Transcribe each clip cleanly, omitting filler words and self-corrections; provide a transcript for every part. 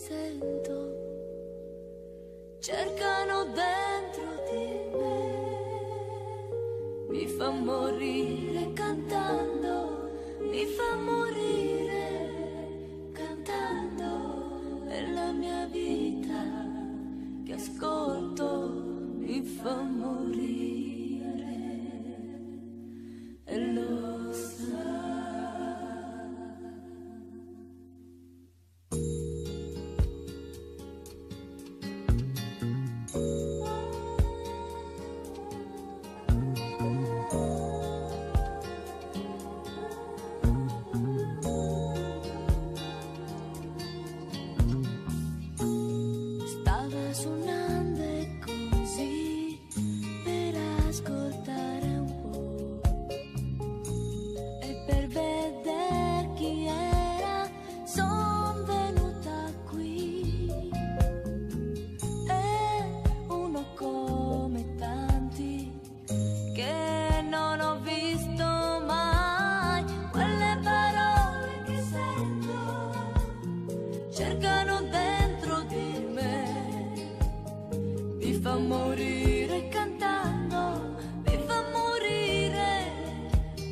sento cercano dentro di me, mi fa morire cantando, mi fa morire cantando, è la mia vita che ascolto, mi fa morire e lo sa. Cercano dentro di me, mi fa morire cantando, mi fa morire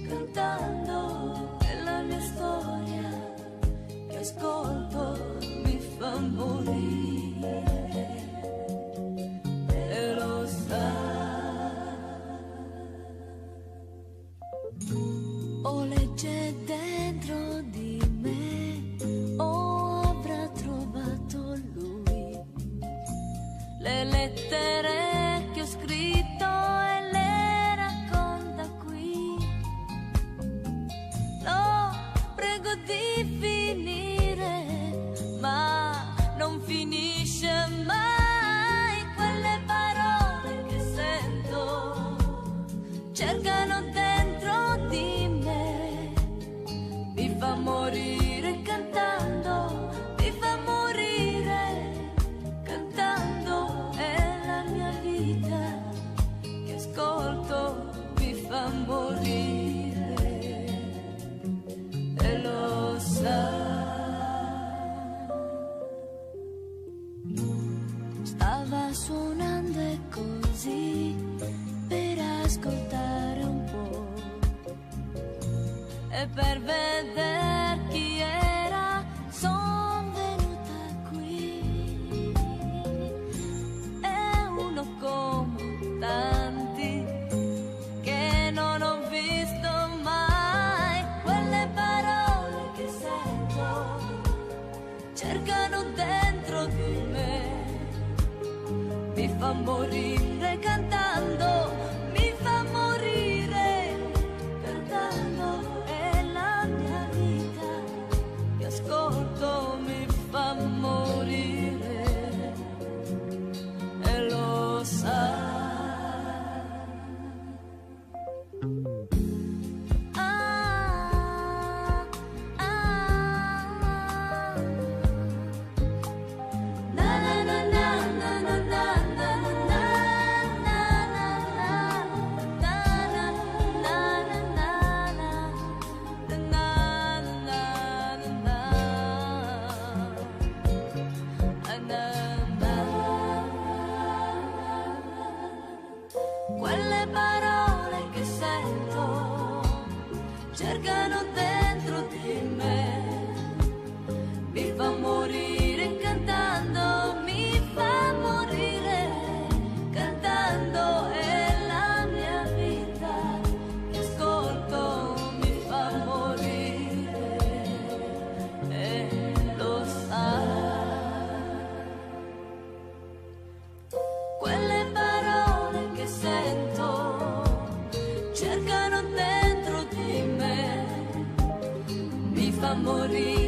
cantando, è la mia storia che ascolto, mi fa morire e lo sa. O legge dentro di me, le lettere che ho scritto e le racconta qui. Lo prego di finire, ma non finisce mai. Quelle parole che sento cercano dentro di me, mi fa morire cantando, mi fa morire cantando, è la mia vita che ascolto, mi fa morire e lo sa. Stava suonando e così per ascoltare un po' e per vedere chi era son venuta qui. È uno come tanti che non ho visto mai. Quelle parole che sento cercano dentro di me, mi fa morire cantando, mi fa morire cantando, è la mia vita che ascolto, mi fa morire e lo sa. Quelle parole che sento cercano dentro di me, mi fa morire cantando, mi fa morire cantando, è la mia vita che ascolto, mi fa morire e lo sa. Quelle parole che sento cercano dentro di me, mi fa morire